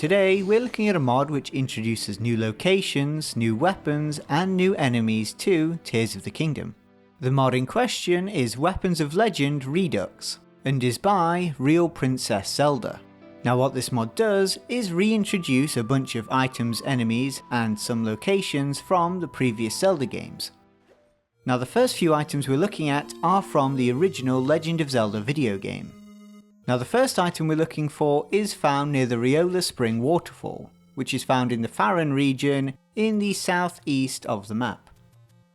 today we're looking at a mod which introduces new locations, new weapons and new enemies to Tears of the Kingdom. The mod in question is Weapons of Legend Redux, and is by Real Princess Zelda. Now what this mod does is reintroduce a bunch of items, enemies and some locations from the previous Zelda games. Now the first few items we're looking at are from the original Legend of Zelda video game. Now the first item we're looking for is found near the Riola Spring waterfall, which is found in the Faron region in the southeast of the map.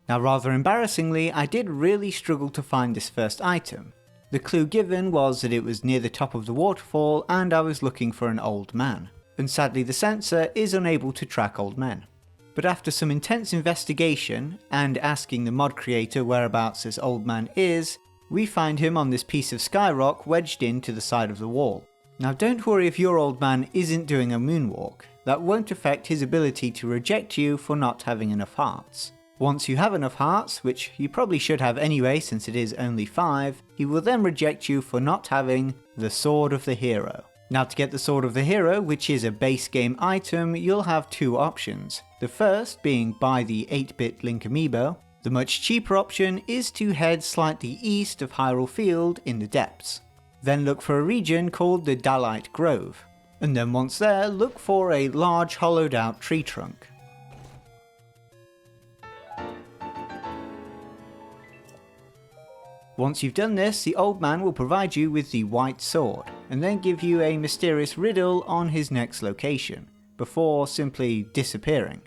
Now rather embarrassingly, I did really struggle to find this first item. The clue given was that it was near the top of the waterfall and I was looking for an old man, and sadly the sensor is unable to track old men. But after some intense investigation and asking the mod creator whereabouts this old man is, we find him on this piece of skyrock wedged into the side of the wall. Now don't worry if your old man isn't doing a moonwalk, that won't affect his ability to reject you for not having enough hearts. Once you have enough hearts, which you probably should have anyway since it is only 5, he will then reject you for not having the Sword of the Hero. Now to get the Sword of the Hero, which is a base game item, you'll have two options. The first being buy the 8-bit Link amiibo. The much cheaper option is to head slightly east of Hyrule Field in the depths. Then look for a region called the Dalite Grove, and then once there look for a large hollowed out tree trunk. Once you've done this, the old man will provide you with the white sword, and then give you a mysterious riddle on his next location, before simply disappearing.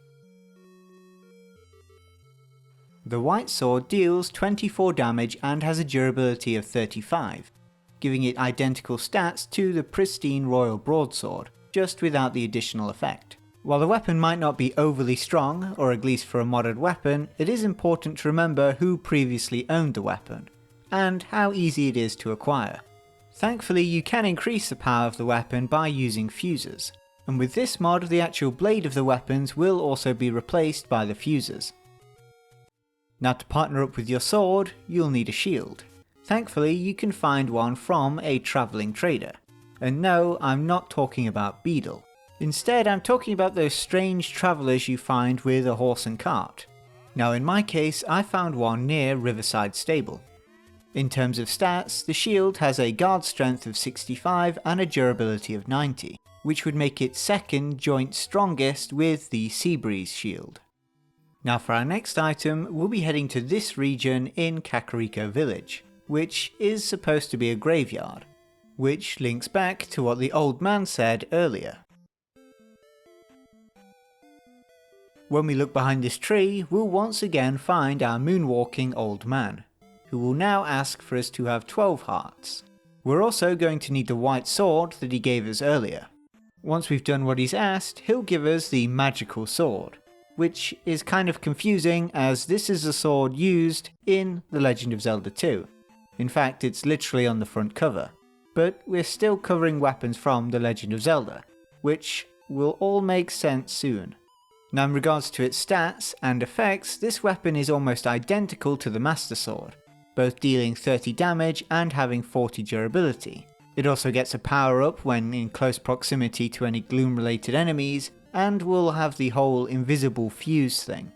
The white sword deals 24 damage and has a durability of 35, giving it identical stats to the pristine royal broadsword, just without the additional effect. While the weapon might not be overly strong, or at least for a modded weapon, it is important to remember who previously owned the weapon, and how easy it is to acquire. Thankfully you can increase the power of the weapon by using fuses, and with this mod the actual blade of the weapons will also be replaced by the fuses. Now to partner up with your sword, you'll need a shield. Thankfully you can find one from a travelling trader. And no, I'm not talking about Beedle. Instead I'm talking about those strange travellers you find with a horse and cart. Now in my case I found one near Riverside Stable. In terms of stats, the shield has a guard strength of 65 and a durability of 90, which would make it second joint strongest with the Seabreeze shield. Now for our next item, we'll be heading to this region in Kakariko Village, which is supposed to be a graveyard, which links back to what the old man said earlier. When we look behind this tree, we'll once again find our moonwalking old man, who will now ask for us to have 12 hearts. We're also going to need the white sword that he gave us earlier. Once we've done what he's asked, he'll give us the magical sword, which is kind of confusing as this is a sword used in The Legend of Zelda 2. In fact, it's literally on the front cover. But we're still covering weapons from The Legend of Zelda, which will all make sense soon. Now in regards to its stats and effects, this weapon is almost identical to the Master Sword, both dealing 30 damage and having 40 durability. It also gets a power up when in close proximity to any gloom related enemies, and will have the whole invisible fuse thing.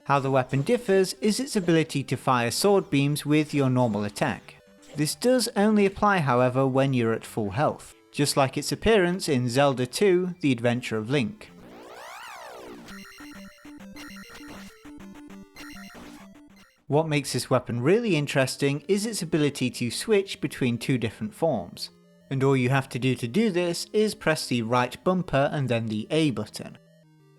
How the weapon differs is its ability to fire sword beams with your normal attack. This does only apply however when you're at full health, just like its appearance in Zelda 2: The Adventure of Link. What makes this weapon really interesting is its ability to switch between two different forms. And all you have to do this is press the right bumper and then the A button.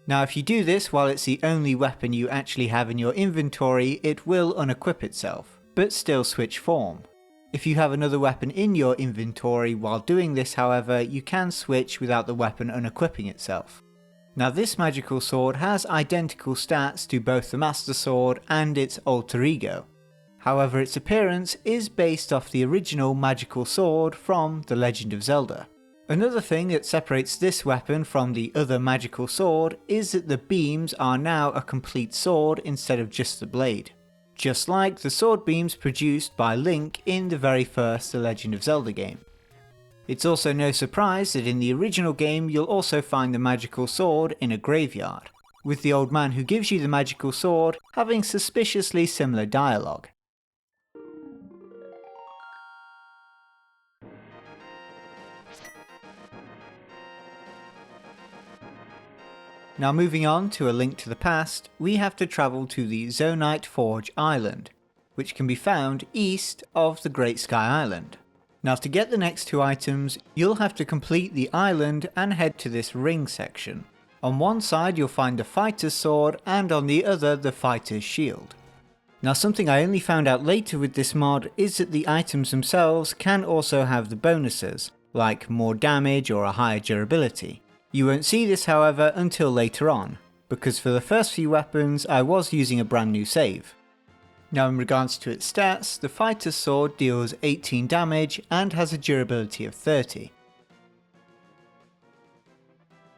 Now if you do this while it's the only weapon you actually have in your inventory, it will unequip itself, but still switch form. If you have another weapon in your inventory while doing this however, you can switch without the weapon unequipping itself. Now this magical sword has identical stats to both the Master Sword and its alter ego. However, its appearance is based off the original magical sword from The Legend of Zelda. Another thing that separates this weapon from the other magical sword is that the beams are now a complete sword instead of just the blade. Just like the sword beams produced by Link in the very first The Legend of Zelda game. It's also no surprise that in the original game you'll also find the magical sword in a graveyard, with the old man who gives you the magical sword having suspiciously similar dialogue. Now moving on to A Link to the Past, we have to travel to the Zonite Forge Island, which can be found east of the Great Sky Island. Now to get the next two items, you'll have to complete the island and head to this ring section. On one side you'll find the fighter's sword and on the other the fighter's shield. Now something I only found out later with this mod is that the items themselves can also have the bonuses, like more damage or a higher durability. You won't see this however until later on, because for the first few weapons I was using a brand new save. Now in regards to its stats, the fighter's sword deals 18 damage and has a durability of 30.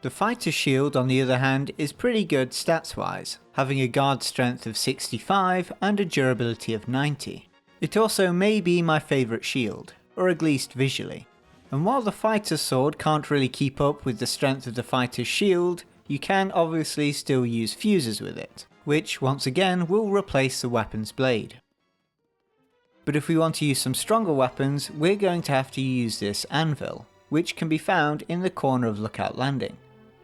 The fighter's shield on the other hand is pretty good stats wise, having a guard strength of 65 and a durability of 90. It also may be my favourite shield, or at least visually. And while the fighter's sword can't really keep up with the strength of the fighter's shield, you can obviously still use fuses with it, which once again will replace the weapon's blade. But if we want to use some stronger weapons, we're going to have to use this Anvil, which can be found in the corner of Lookout Landing.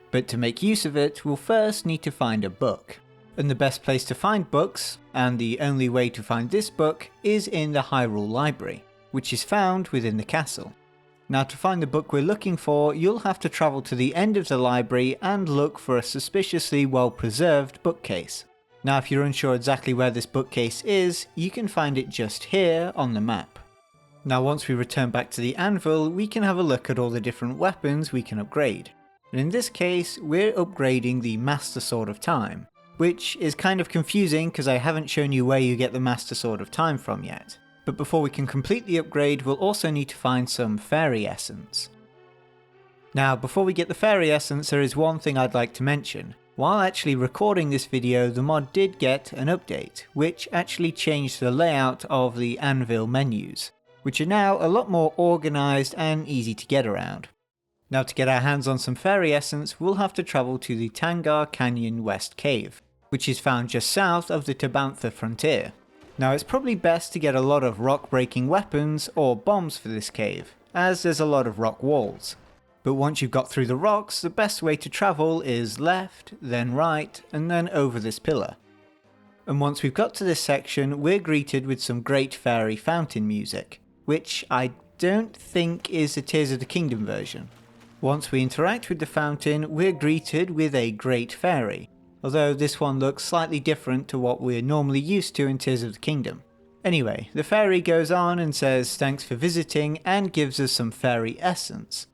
But to make use of it, we'll first need to find a book. And the best place to find books, and the only way to find this book, is in the Hyrule Library, which is found within the castle. Now to find the book we're looking for, you'll have to travel to the end of the library and look for a suspiciously well preserved bookcase. Now if you're unsure exactly where this bookcase is, you can find it just here on the map. Now once we return back to the anvil, we can have a look at all the different weapons we can upgrade. And in this case, we're upgrading the Master Sword of Time, which is kind of confusing because I haven't shown you where you get the Master Sword of Time from yet. But before we can complete the upgrade, we'll also need to find some Fairy Essence. Now before we get the Fairy Essence, there is one thing I'd like to mention. While actually recording this video, the mod did get an update, which actually changed the layout of the Anvil menus, which are now a lot more organised and easy to get around. Now to get our hands on some Fairy Essence, we'll have to travel to the Tangar Canyon West Cave, which is found just south of the Tabantha frontier. Now it's probably best to get a lot of rock breaking weapons or bombs for this cave, as there's a lot of rock walls. But once you've got through the rocks, the best way to travel is left, then right, and then over this pillar. And once we've got to this section, we're greeted with some great fairy fountain music, which I don't think is the Tears of the Kingdom version. Once we interact with the fountain, we're greeted with a great fairy, although this one looks slightly different to what we're normally used to in Tears of the Kingdom. Anyway, the fairy goes on and says thanks for visiting and gives us some fairy essence.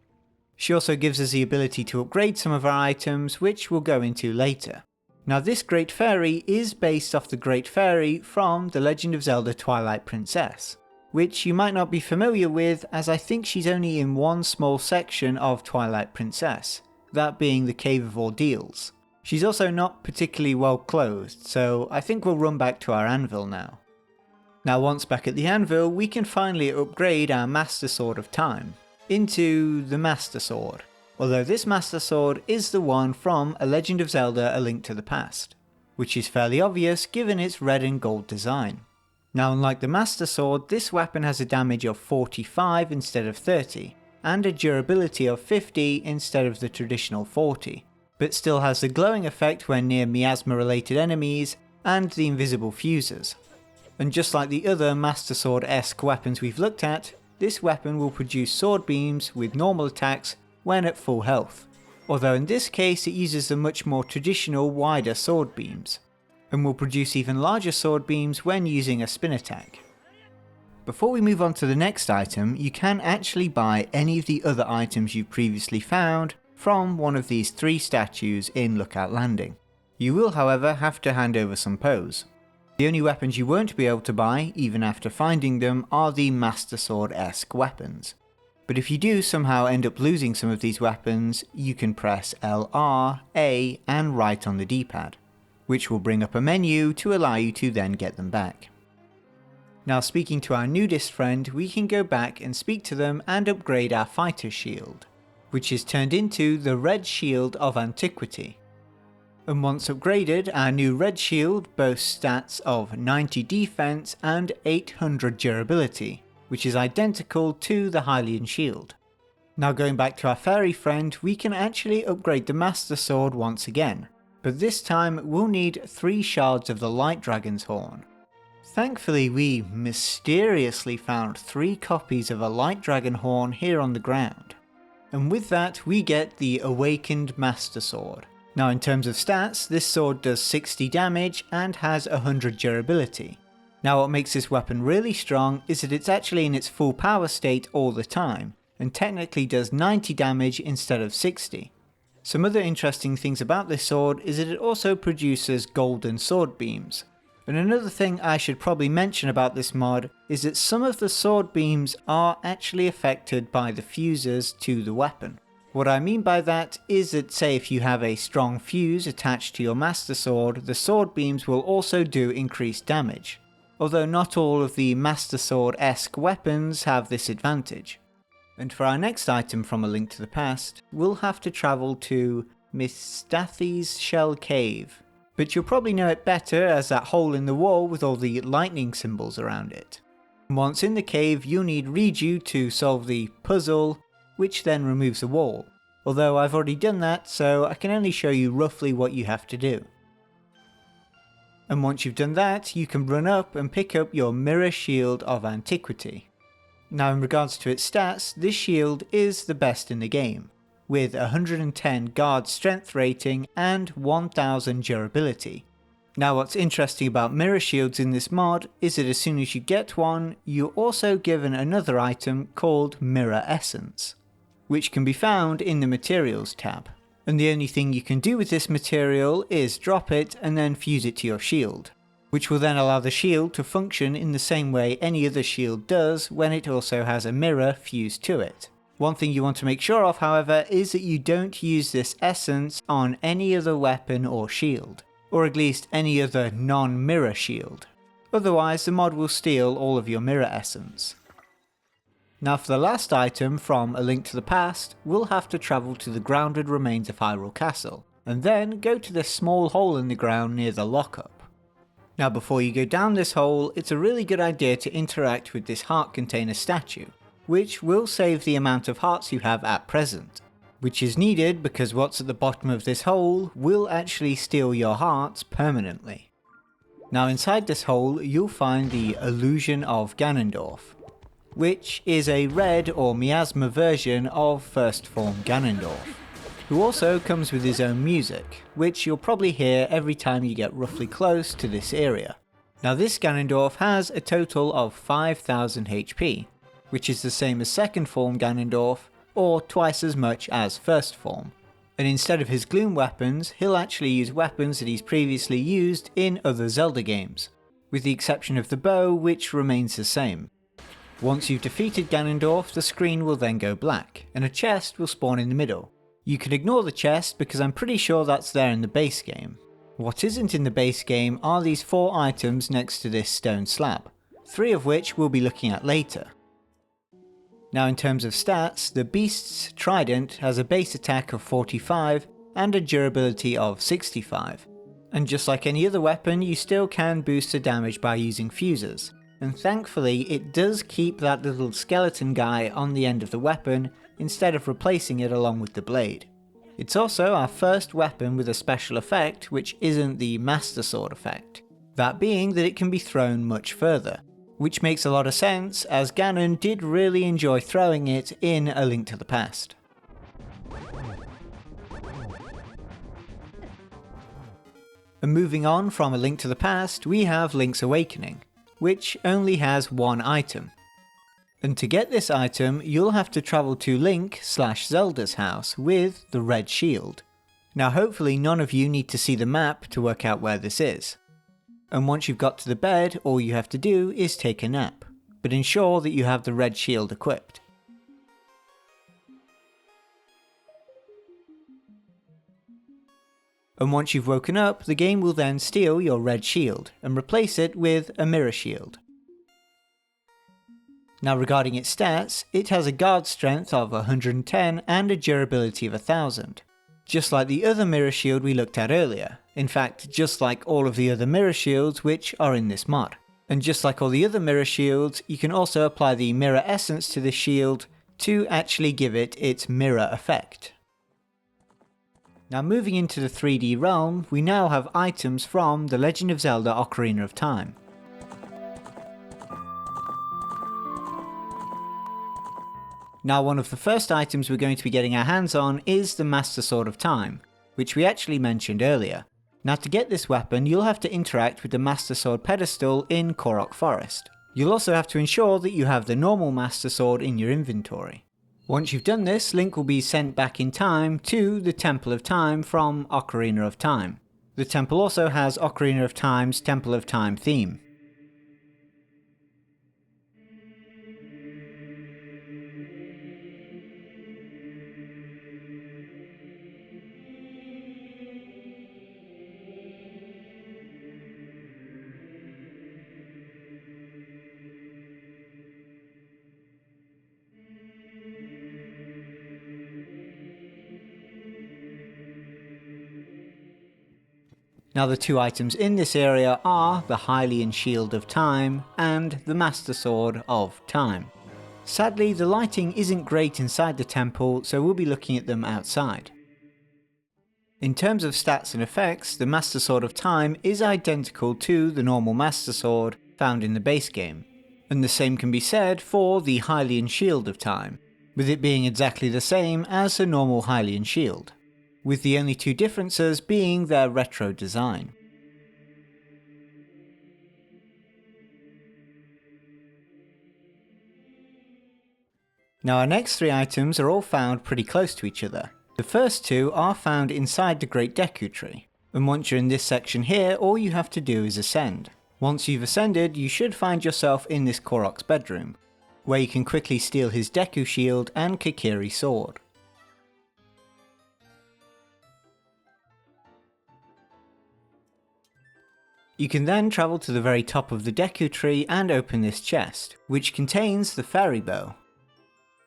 She also gives us the ability to upgrade some of our items, which we'll go into later. Now this Great Fairy is based off the Great Fairy from The Legend of Zelda Twilight Princess, which you might not be familiar with as I think she's only in one small section of Twilight Princess, that being the Cave of Ordeals. She's also not particularly well clothed, so I think we'll run back to our anvil now. Now once back at the anvil, we can finally upgrade our Master Sword of Time into the Master Sword, although this Master Sword is the one from A Legend of Zelda A Link to the Past, which is fairly obvious given its red and gold design. Now unlike the Master Sword, this weapon has a damage of 45 instead of 30, and a durability of 50 instead of the traditional 40. But still has the glowing effect when near miasma related enemies and the invisible fuses. And just like the other Master Sword-esque weapons we've looked at, this weapon will produce sword beams with normal attacks when at full health, although in this case it uses the much more traditional wider sword beams, and will produce even larger sword beams when using a spin attack. Before we move on to the next item, you can actually buy any of the other items you've previously found from one of these 3 statues in Lookout Landing. You will however have to hand over some pose. The only weapons you won't be able to buy, even after finding them, are the Master Sword-esque weapons. But if you do somehow end up losing some of these weapons, you can press LR, A and right on the D-pad, which will bring up a menu to allow you to then get them back. Now speaking to our nudist friend, we can go back and speak to them and upgrade our fighter's shield, which is turned into the Red Shield of Antiquity. And once upgraded, our new red shield boasts stats of 90 defense and 800 durability, which is identical to the Hylian shield. Now going back to our fairy friend, we can actually upgrade the Master Sword once again, but this time we'll need 3 shards of the Light Dragon's Horn. Thankfully we mysteriously found 3 copies of a Light Dragon Horn here on the ground. And with that we get the Awakened Master Sword. Now in terms of stats, this sword does 60 damage and has 100 durability. Now what makes this weapon really strong is that it's actually in its full power state all the time, and technically does 90 damage instead of 60. Some other interesting things about this sword is that it also produces golden sword beams. And another thing I should probably mention about this mod is that some of the sword beams are actually affected by the fuses to the weapon. What I mean by that is that, say if you have a strong fuse attached to your Master Sword, the sword beams will also do increased damage, although not all of the Master Sword-esque weapons have this advantage. And for our next item from A Link to the Past, we'll have to travel to Mistathi's Shell Cave, but you'll probably know it better as that hole in the wall with all the lightning symbols around it. Once in the cave, you'll need Riju to solve the puzzle, which then removes the wall, although I've already done that, so I can only show you roughly what you have to do. And once you've done that, you can run up and pick up your Mirror Shield of Antiquity. Now in regards to its stats, this shield is the best in the game, with 110 guard strength rating and 1000 durability. Now what's interesting about mirror shields in this mod is that as soon as you get one, you're also given another item called Mirror Essence, which can be found in the Materials tab. And the only thing you can do with this material is drop it and then fuse it to your shield, which will then allow the shield to function in the same way any other shield does when it also has a mirror fused to it. One thing you want to make sure of, however, is that you don't use this essence on any other weapon or shield, or at least any other non-mirror shield. Otherwise the mod will steal all of your mirror essence. Now for the last item from A Link to the Past, we'll have to travel to the grounded remains of Hyrule Castle, and then go to this small hole in the ground near the lockup. Now before you go down this hole, it's a really good idea to interact with this heart container statue, which will save the amount of hearts you have at present, which is needed because what's at the bottom of this hole will actually steal your hearts permanently. Now inside this hole you'll find the Illusion of Ganondorf, which is a red or miasma version of first form Ganondorf, who also comes with his own music, which you'll probably hear every time you get roughly close to this area. Now this Ganondorf has a total of 5000 HP, which is the same as second form Ganondorf, or twice as much as first form. And instead of his gloom weapons, he'll actually use weapons that he's previously used in other Zelda games, with the exception of the bow, which remains the same. Once you've defeated Ganondorf, the screen will then go black, and a chest will spawn in the middle. You can ignore the chest because I'm pretty sure that's there in the base game. What isn't in the base game are these 4 items next to this stone slab, 3 of which we'll be looking at later. Now in terms of stats, the beast's Trident has a base attack of 45 and a durability of 65. And just like any other weapon, you still can boost the damage by using fuses. And thankfully it does keep that little skeleton guy on the end of the weapon instead of replacing it along with the blade. It's also our first weapon with a special effect which isn't the Master Sword effect, that being that it can be thrown much further, which makes a lot of sense as Ganon did really enjoy throwing it in A Link to the Past. And moving on from A Link to the Past, we have Link's Awakening, which only has 1 item. And to get this item, you'll have to travel to Link/Zelda's house with the red shield. Now hopefully none of you need to see the map to work out where this is. And once you've got to the bed, all you have to do is take a nap, but ensure that you have the red shield equipped. And once you've woken up, the game will then steal your red shield and replace it with a mirror shield. Now regarding its stats, it has a guard strength of 110 and a durability of 1000. Just like the other mirror shield we looked at earlier. In fact, just like all of the other mirror shields which are in this mod. And just like all the other mirror shields, you can also apply the mirror essence to this shield to actually give it its mirror effect. Now moving into the 3D realm, we now have items from The Legend of Zelda Ocarina of Time. Now one of the first items we're going to be getting our hands on is the Master Sword of Time, which we actually mentioned earlier. Now to get this weapon, you'll have to interact with the Master Sword pedestal in Korok Forest. You'll also have to ensure that you have the normal Master Sword in your inventory. Once you've done this, Link will be sent back in time to the Temple of Time from Ocarina of Time. The temple also has Ocarina of Time's Temple of Time theme. Now the two items in this area are the Hylian Shield of Time and the Master Sword of Time. Sadly, the lighting isn't great inside the temple, so we'll be looking at them outside. In terms of stats and effects, the Master Sword of Time is identical to the normal Master Sword found in the base game, and the same can be said for the Hylian Shield of Time, with it being exactly the same as a normal Hylian Shield, with the only two differences being their retro design. Now our next three items are all found pretty close to each other. The first two are found inside the Great Deku Tree, and once you're in this section here, all you have to do is ascend. Once you've ascended, you should find yourself in this Korok's bedroom, where you can quickly steal his Deku Shield and Kokiri sword. You can then travel to the very top of the Deku Tree and open this chest, which contains the Fairy Bow.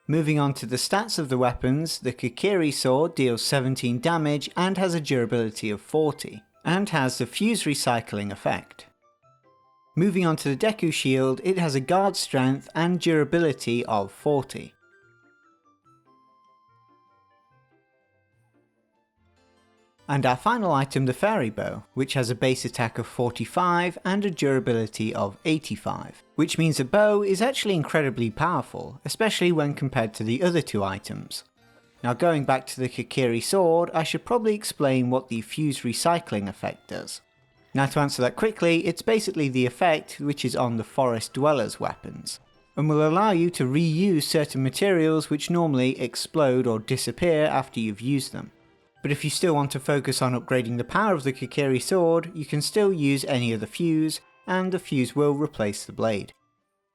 Moving on to the stats of the weapons, the Kokiri sword deals 17 damage and has a durability of 40, and has the fuse recycling effect. Moving on to the Deku Shield, it has a guard strength and durability of 40. And our final item, the Fairy Bow, which has a base attack of 45 and a durability of 85, which means the bow is actually incredibly powerful, especially when compared to the other two items. Now going back to the Kokiri sword, I should probably explain what the fuse recycling effect does. Now to answer that quickly, it's basically the effect which is on the Forest Dwellers weapons, and will allow you to reuse certain materials which normally explode or disappear after you've used them. But if you still want to focus on upgrading the power of the Kokiri sword, you can still use any other fuse, and the fuse will replace the blade.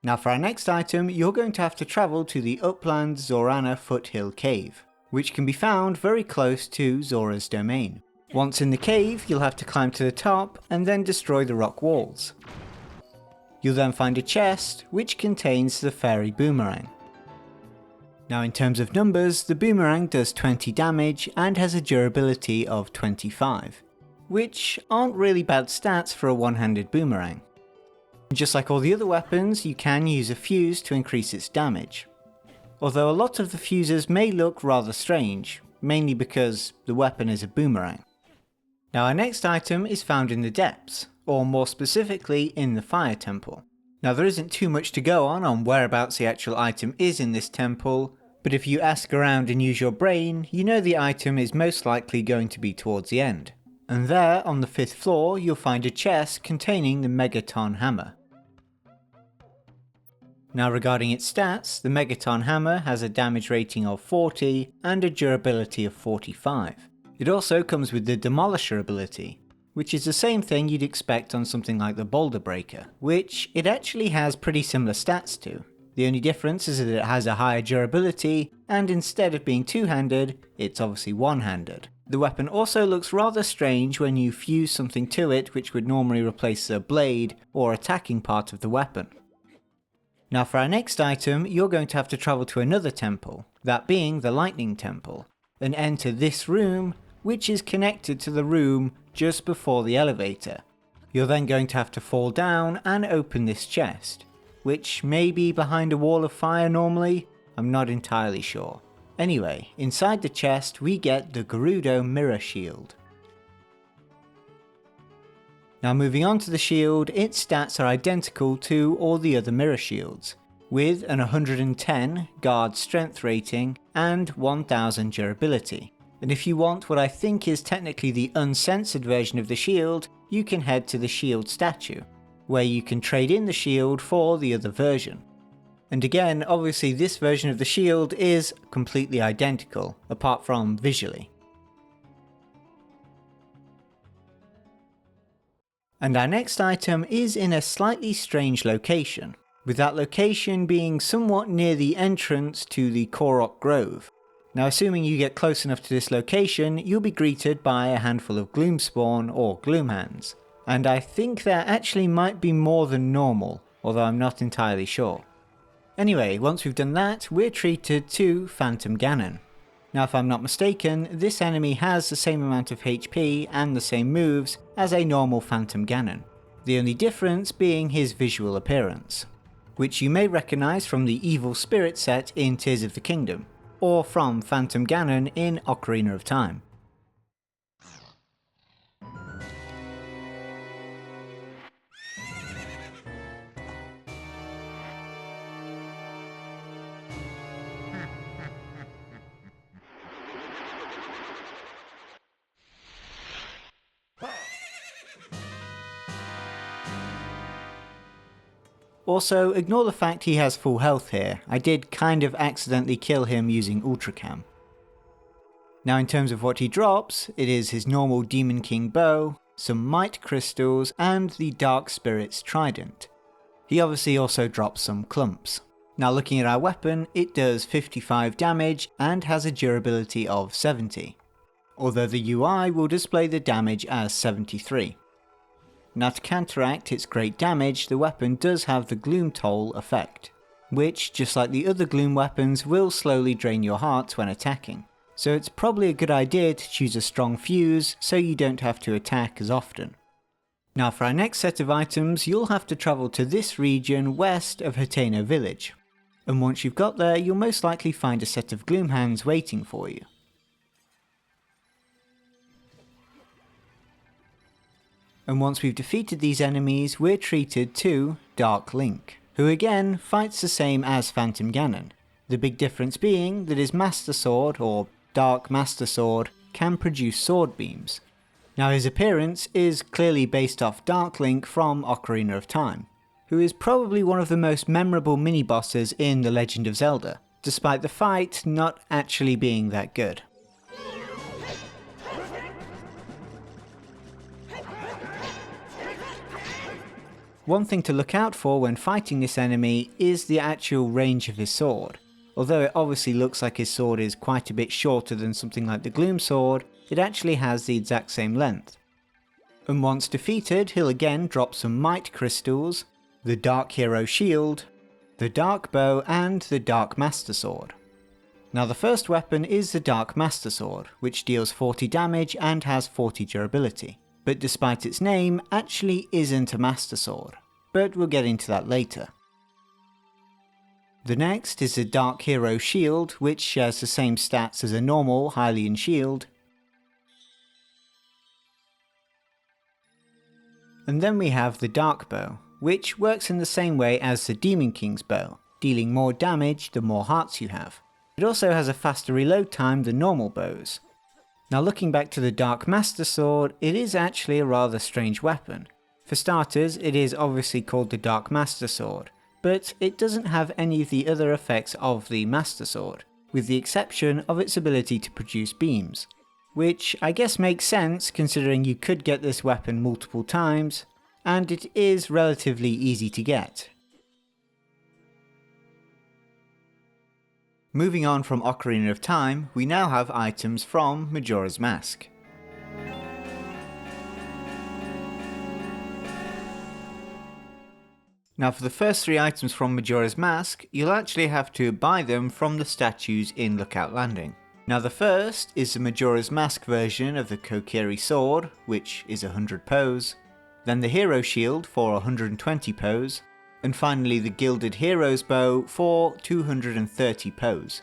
Now for our next item, you're going to have to travel to the Upland Zorana Foothill Cave, which can be found very close to Zora's domain. Once in the cave, you'll have to climb to the top and then destroy the rock walls. You'll then find a chest, which contains the Fairy Boomerang. Now in terms of numbers, the boomerang does 20 damage and has a durability of 25, which aren't really bad stats for a one-handed boomerang. Just like all the other weapons, you can use a fuse to increase its damage, although a lot of the fuses may look rather strange, mainly because the weapon is a boomerang. Now our next item is found in the depths, or more specifically in the Fire Temple. Now there isn't too much to go on whereabouts the actual item is in this temple, but if you ask around and use your brain, you know the item is most likely going to be towards the end. And there, on the 5th floor, you'll find a chest containing the Megaton Hammer. Now regarding its stats, the Megaton Hammer has a damage rating of 40 and a durability of 45. It also comes with the Demolisher ability, which is the same thing you'd expect on something like the Boulder Breaker, which it actually has pretty similar stats to. The only difference is that it has a higher durability, and instead of being two-handed, it's obviously one-handed. The weapon also looks rather strange when you fuse something to it which would normally replace the blade or attacking part of the weapon. Now for our next item, you're going to have to travel to another temple, that being the Lightning Temple, and enter this room, which is connected to the room just before the elevator. You're then going to have to fall down and open this chest, which may be behind a wall of fire normally, I'm not entirely sure. Anyway, inside the chest we get the Gerudo Mirror Shield. Now moving on to the shield, its stats are identical to all the other mirror shields, with an 110 guard strength rating and 1000 durability. And if you want what I think is technically the uncensored version of the shield, you can head to the shield statue, where you can trade in the shield for the other version. And again, obviously this version of the shield is completely identical, apart from visually. And our next item is in a slightly strange location, with that location being somewhat near the entrance to the Korok Grove. Now assuming you get close enough to this location, you'll be greeted by a handful of Gloomspawn or Gloomhands. And I think there actually might be more than normal, although I'm not entirely sure. Anyway, once we've done that, we're treated to Phantom Ganon. Now if I'm not mistaken, this enemy has the same amount of HP and the same moves as a normal Phantom Ganon, the only difference being his visual appearance, which you may recognise from the Evil Spirit set in Tears of the Kingdom, or from Phantom Ganon in Ocarina of Time. Also, ignore the fact he has full health here, I did kind of accidentally kill him using UltraCam. Now in terms of what he drops, it is his normal Demon King bow, some Might Crystals, and the Dark Spirit's Trident. He obviously also drops some clumps. Now looking at our weapon, it does 55 damage and has a durability of 70, although the UI will display the damage as 73. Now to counteract its great damage, the weapon does have the Gloom Toll effect, which, just like the other Gloom weapons, will slowly drain your hearts when attacking. So it's probably a good idea to choose a strong fuse so you don't have to attack as often. Now for our next set of items, you'll have to travel to this region west of Hateno village. And once you've got there, you'll most likely find a set of Gloomhands waiting for you. And once we've defeated these enemies, we're treated to Dark Link, who again fights the same as Phantom Ganon, the big difference being that his Master Sword, or Dark Master Sword, can produce sword beams. Now his appearance is clearly based off Dark Link from Ocarina of Time, who is probably one of the most memorable mini-bosses in The Legend of Zelda, despite the fight not actually being that good. One thing to look out for when fighting this enemy is the actual range of his sword. Although it obviously looks like his sword is quite a bit shorter than something like the Gloom Sword, it actually has the exact same length. And once defeated, he'll again drop some Might Crystals, the Dark Hero Shield, the Dark Bow, and the Dark Master Sword. Now the first weapon is the Dark Master Sword, which deals 40 damage and has 40 durability, but despite its name, actually isn't a Master Sword, but we'll get into that later. The next is the Dark Hero Shield, which shares the same stats as a normal Hylian shield. And then we have the Dark Bow, which works in the same way as the Demon King's bow, dealing more damage the more hearts you have. It also has a faster reload time than normal bows. Now looking back to the Dark Master Sword, it is actually a rather strange weapon. For starters, it is obviously called the Dark Master Sword, but it doesn't have any of the other effects of the Master Sword, with the exception of its ability to produce beams, which I guess makes sense considering you could get this weapon multiple times, and it is relatively easy to get. Moving on from Ocarina of Time, we now have items from Majora's Mask. Now for the first 3 items from Majora's Mask, you'll actually have to buy them from the statues in Lookout Landing. Now the first is the Majora's Mask version of the Kokiri sword, which is 100 pose, then the Hero Shield for 120 pose, and finally the Gilded Hero's Bow for 230 pose.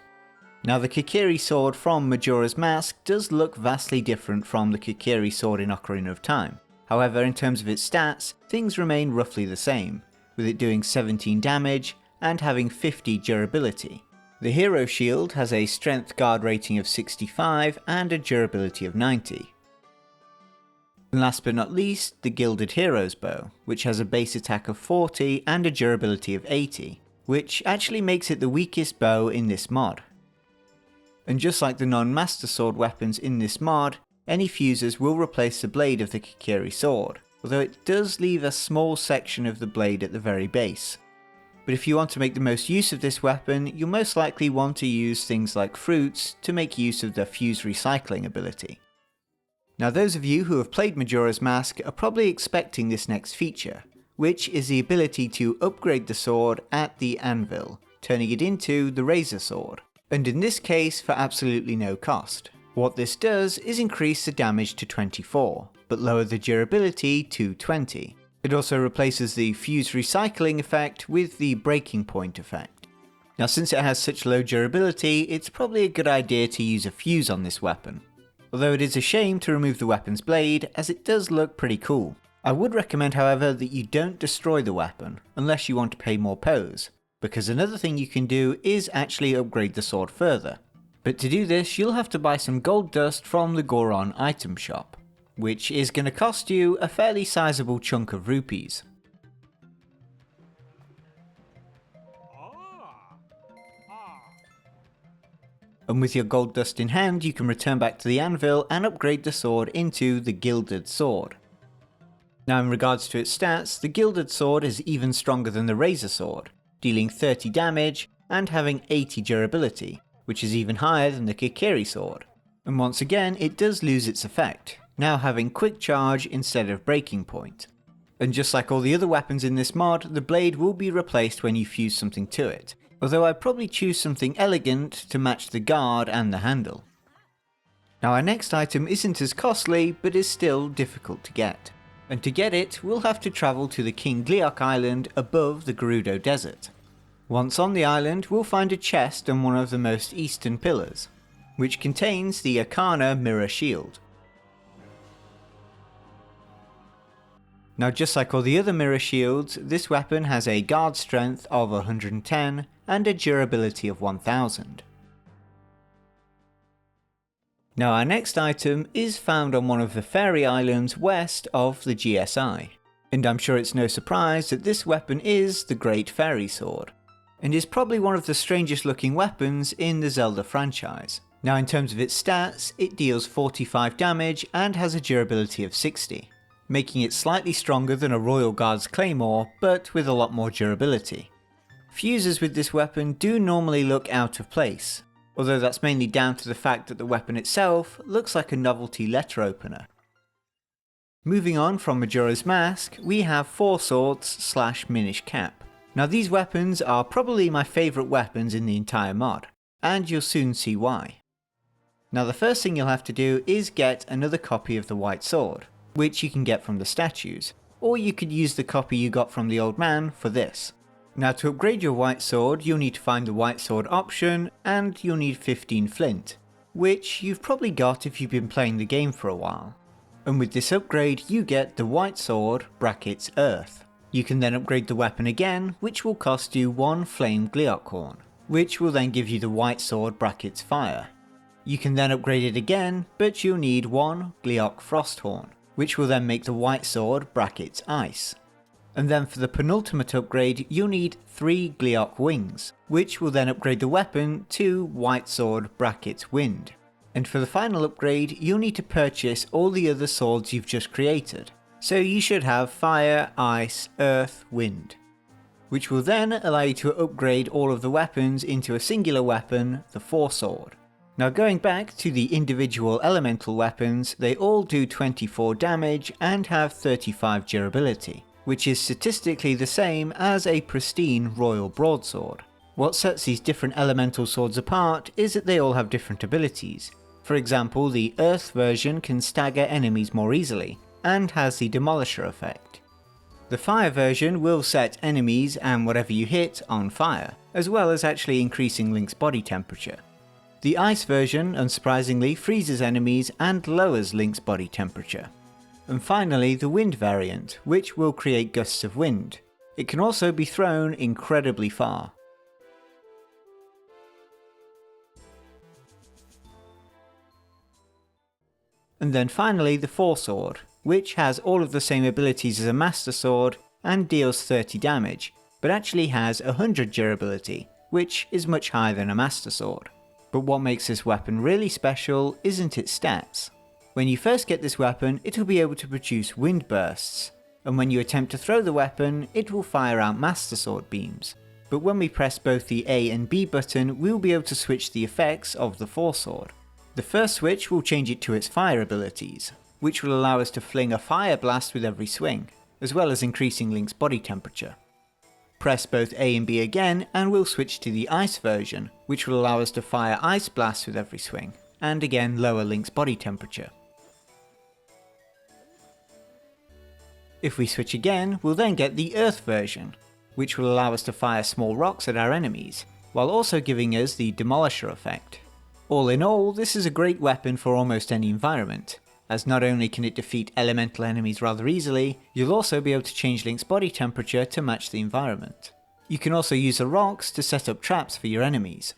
Now the Kokiri sword from Majora's Mask does look vastly different from the Kokiri sword in Ocarina of Time. However, in terms of its stats, things remain roughly the same, with it doing 17 damage and having 50 durability. The Hero Shield has a Strength Guard rating of 65 and a durability of 90. And last but not least, the Gilded Hero's Bow, which has a base attack of 40 and a durability of 80, which actually makes it the weakest bow in this mod. And just like the non-Master Sword weapons in this mod, any fuses will replace the blade of the Kokiri sword, although it does leave a small section of the blade at the very base. But if you want to make the most use of this weapon, you'll most likely want to use things like fruits to make use of the fuse recycling ability. Now those of you who have played Majora's Mask are probably expecting this next feature, which is the ability to upgrade the sword at the Anvil, turning it into the Razor Sword, and in this case for absolutely no cost. What this does is increase the damage to 24, but lower the durability to 20. It also replaces the fuse recycling effect with the breaking point effect. Now since it has such low durability, it's probably a good idea to use a fuse on this weapon. Although it is a shame to remove the weapon's blade, as it does look pretty cool. I would recommend however that you don't destroy the weapon, unless you want to pay more pose, because another thing you can do is actually upgrade the sword further. But to do this, you'll have to buy some gold dust from the Goron item shop, which is going to cost you a fairly sizable chunk of rupees. And with your gold dust in hand, you can return back to the Anvil and upgrade the sword into the Gilded Sword. Now in regards to its stats, the Gilded Sword is even stronger than the Razor Sword, dealing 30 damage and having 80 durability, which is even higher than the Kokiri sword. And once again, it does lose its effect, now having quick charge instead of breaking point. And just like all the other weapons in this mod, the blade will be replaced when you fuse something to it, although I'd probably choose something elegant to match the guard and the handle. Now our next item isn't as costly, but is still difficult to get. And to get it, we'll have to travel to the King Gleeok Island above the Gerudo Desert. Once on the island, we'll find a chest on one of the most eastern pillars, which contains the Ikana Mirror Shield. Now just like all the other mirror shields, this weapon has a guard strength of 110 and a durability of 1000. Now our next item is found on one of the fairy islands west of the GSI, and I'm sure it's no surprise that this weapon is the Great Fairy Sword, and is probably one of the strangest looking weapons in the Zelda franchise. Now in terms of its stats, it deals 45 damage and has a durability of 60, making it slightly stronger than a Royal Guard's Claymore, but with a lot more durability. Fuses with this weapon do normally look out of place, although that's mainly down to the fact that the weapon itself looks like a novelty letter opener. Moving on from Majora's Mask, we have Four Swords / Minish Cap. Now these weapons are probably my favourite weapons in the entire mod, and you'll soon see why. Now the first thing you'll have to do is get another copy of the White Sword, which you can get from the statues, or you could use the copy you got from the old man for this. Now to upgrade your White Sword, you'll need to find the White Sword option, and you'll need 15 flint, which you've probably got if you've been playing the game for a while. And with this upgrade, you get the White Sword (Earth). You can then upgrade the weapon again, which will cost you 1 Flame Gleeok Horn, which will then give you the White Sword (Fire). You can then upgrade it again, but you'll need 1 Gleeok Frost Horn, which will then make the White Sword (Ice). And then for the penultimate upgrade, you'll need 3 Gleeok Wings, which will then upgrade the weapon to White Sword (Wind). And for the final upgrade, you'll need to purchase all the other swords you've just created. So you should have Fire, Ice, Earth, Wind, which will then allow you to upgrade all of the weapons into a singular weapon, the Four Sword. Now going back to the individual elemental weapons, they all do 24 damage and have 35 durability, which is statistically the same as a pristine royal broadsword. What sets these different elemental swords apart is that they all have different abilities. For example, the Earth version can stagger enemies more easily, and has the Demolisher effect. The Fire version will set enemies and whatever you hit on fire, as well as actually increasing Link's body temperature. The Ice version, unsurprisingly, freezes enemies and lowers Link's body temperature. And finally, the Wind variant, which will create gusts of wind. It can also be thrown incredibly far. And then finally the Four Sword, which has all of the same abilities as a Master Sword and deals 30 damage, but actually has 100 durability, which is much higher than a Master Sword. But what makes this weapon really special isn't its stats. When you first get this weapon, it will be able to produce wind bursts, and when you attempt to throw the weapon, it will fire out Master Sword beams. But when we press both the A and B button, we will be able to switch the effects of the Four Sword. The first switch will change it to its fire abilities, which will allow us to fling a fire blast with every swing, as well as increasing Link's body temperature. Press both A and B again and we'll switch to the Ice version, which will allow us to fire ice blasts with every swing, and again lower Link's body temperature. If we switch again, we'll then get the Earth version, which will allow us to fire small rocks at our enemies, while also giving us the Demolisher effect. All in all, this is a great weapon for almost any environment, as not only can it defeat elemental enemies rather easily, you'll also be able to change Link's body temperature to match the environment. You can also use the rocks to set up traps for your enemies.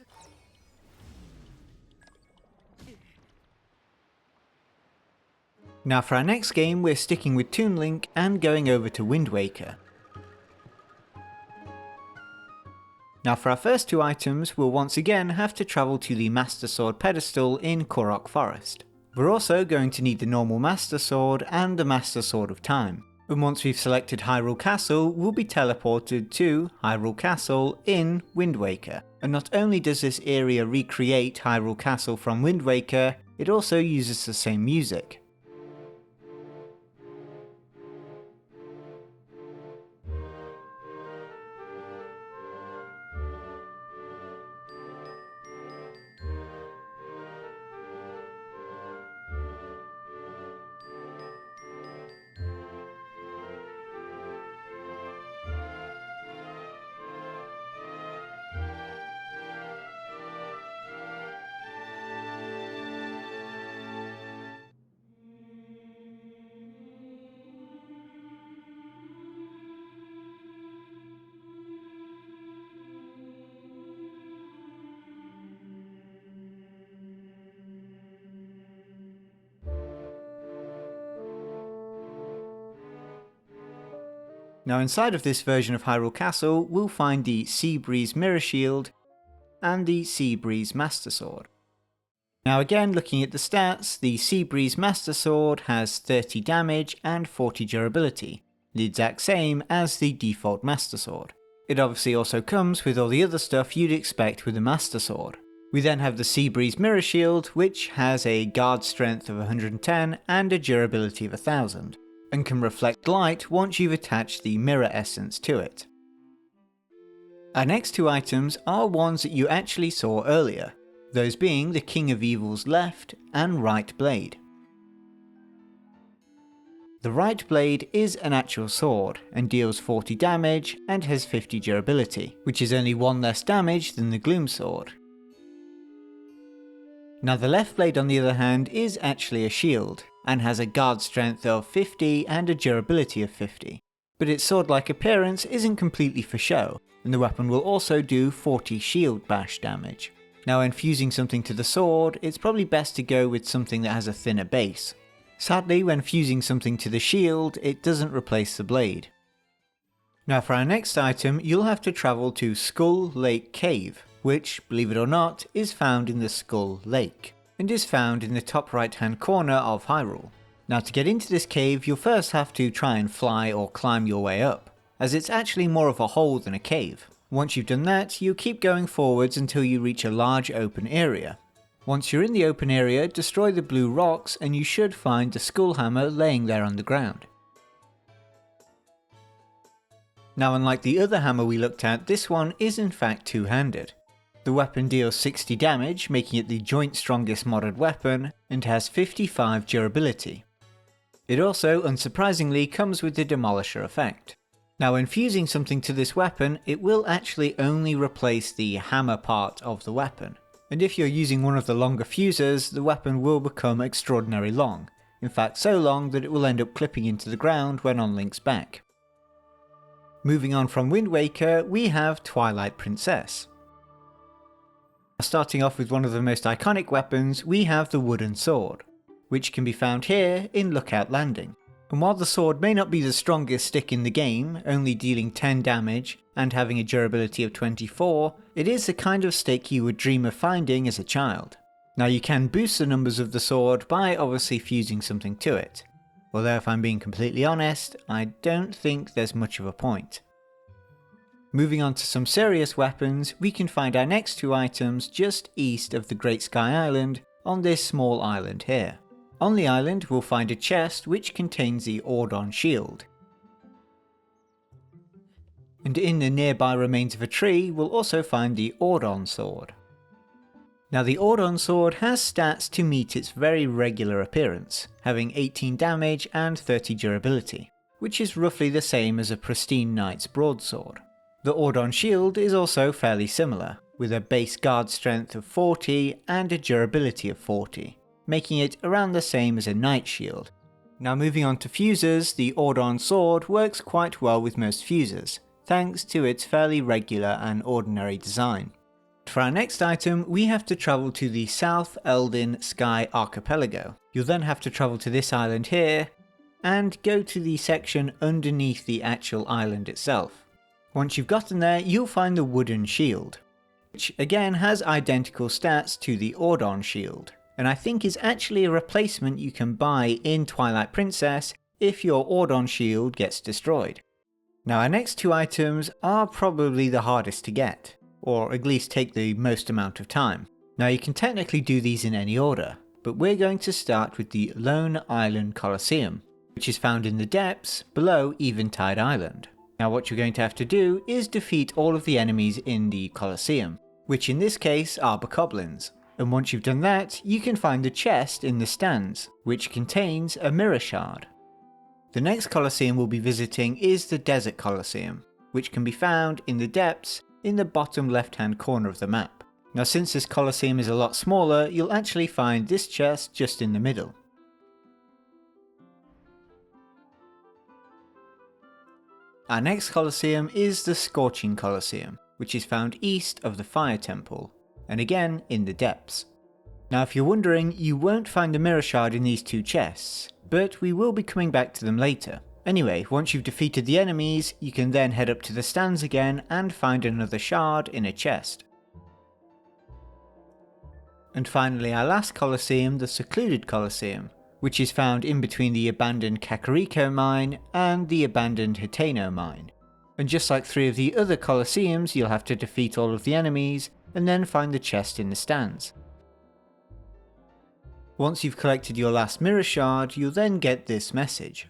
Now for our next game, we're sticking with Toon Link and going over to Wind Waker. Now for our first two items, we'll once again have to travel to the Master Sword pedestal in Korok Forest. We're also going to need the normal Master Sword and the Master Sword of Time. And once we've selected Hyrule Castle, we'll be teleported to Hyrule Castle in Wind Waker. And not only does this area recreate Hyrule Castle from Wind Waker, it also uses the same music. Now inside of this version of Hyrule Castle, we'll find the Sea Breeze Mirror Shield and the Sea Breeze Master Sword. Now again, looking at the stats, the Sea Breeze Master Sword has 30 damage and 40 durability, the exact same as the default Master Sword. It obviously also comes with all the other stuff you'd expect with a Master Sword. We then have the Sea Breeze Mirror Shield, which has a guard strength of 110 and a durability of 1000. And can reflect light once you've attached the mirror essence to it. Our next two items are ones that you actually saw earlier, those being the King of Evil's left and right blade. The right blade is an actual sword and deals 40 damage and has 50 durability, which is only 1 less damage than the Gloom Sword. Now the left blade on the other hand is actually a shield, and has a guard strength of 50 and a durability of 50. But its sword-like appearance isn't completely for show, and the weapon will also do 40 shield bash damage. Now when fusing something to the sword, it's probably best to go with something that has a thinner base. Sadly, when fusing something to the shield, it doesn't replace the blade. Now for our next item, you'll have to travel to Skull Lake Cave, which, believe it or not, is found in the Skull Lake, and is found in the top right hand corner of Hyrule. Now to get into this cave, you'll first have to try and fly or climb your way up, as it's actually more of a hole than a cave. Once you've done that, you keep going forwards until you reach a large open area. Once you're in the open area, destroy the blue rocks and you should find the Skull Hammer laying there on the ground. Now, unlike the other hammer we looked at, this one is in fact two-handed. The weapon deals 60 damage, making it the joint strongest modded weapon, and has 55 durability. It also, unsurprisingly, comes with the Demolisher effect. Now, when fusing something to this weapon, it will actually only replace the hammer part of the weapon. And if you're using one of the longer fusers, the weapon will become extraordinarily long. In fact, so long that it will end up clipping into the ground when on Link's back. Moving on from Wind Waker, we have Twilight Princess. Starting off with one of the most iconic weapons, we have the wooden sword, which can be found here in Lookout Landing. And while the sword may not be the strongest stick in the game, only dealing 10 damage and having a durability of 24, it is the kind of stick you would dream of finding as a child. Now, you can boost the numbers of the sword by obviously fusing something to it, although if I'm being completely honest, I don't think there's much of a point. Moving on to some serious weapons, we can find our next two items just east of the Great Sky Island on this small island here. On the island we'll find a chest which contains the Ordon shield. And in the nearby remains of a tree we'll also find the Ordon sword. Now, the Ordon sword has stats to meet its very regular appearance, having 18 damage and 30 durability, which is roughly the same as a pristine knight's broadsword. The Ordon shield is also fairly similar, with a base guard strength of 40 and a durability of 40, making it around the same as a knight shield. Now, moving on to fusers, the Ordon sword works quite well with most fusers, thanks to its fairly regular and ordinary design. For our next item, we have to travel to the South Eldin Sky Archipelago. You'll then have to travel to this island here, and go to the section underneath the actual island itself. Once you've gotten there, you'll find the wooden shield, which again has identical stats to the Ordon shield, and I think is actually a replacement you can buy in Twilight Princess if your Ordon shield gets destroyed. Now, our next two items are probably the hardest to get, or at least take the most amount of time. Now, you can technically do these in any order, but we're going to start with the Lone Island Colosseum, which is found in the depths below Eventide Island. Now, what you're going to have to do is defeat all of the enemies in the Colosseum, which in this case are bokoblins. And once you've done that, you can find the chest in the stands, which contains a mirror shard. The next Colosseum we'll be visiting is the Desert Colosseum, which can be found in the depths in the bottom left-hand corner of the map. Now, since this Colosseum is a lot smaller, you'll actually find this chest just in the middle. Our next Colosseum is the Scorching Colosseum, which is found east of the Fire Temple, and again in the depths. Now, if you're wondering, you won't find the mirror shard in these two chests, but we will be coming back to them later. Anyway, once you've defeated the enemies, you can then head up to the stands again and find another shard in a chest. And finally, our last Colosseum, the Secluded Colosseum, which is found in between the abandoned Kakariko mine and the abandoned Hiteno mine. And just like three of the other Colosseums, you'll have to defeat all of the enemies and then find the chest in the stands. Once you've collected your last mirror shard, you'll then get this message.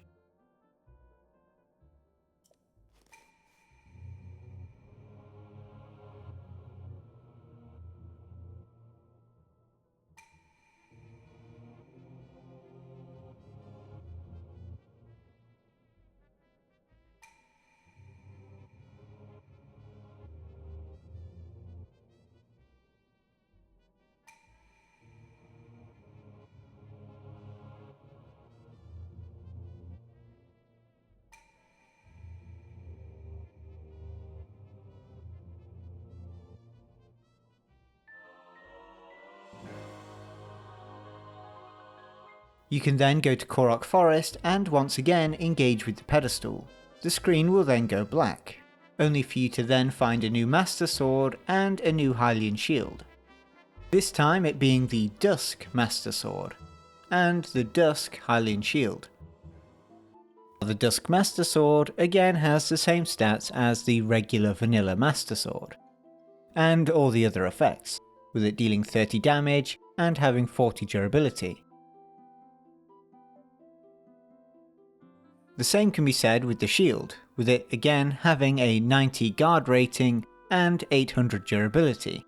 You can then go to Korok Forest and once again engage with the pedestal. The screen will then go black, only for you to then find a new Master Sword and a new Hylian shield. This time it being the Dusk Master Sword, and the Dusk Hylian shield. The Dusk Master Sword again has the same stats as the regular vanilla Master Sword, and all the other effects, with it dealing 30 damage and having 40 durability. The same can be said with the shield, with it again having a 90 guard rating and 800 durability.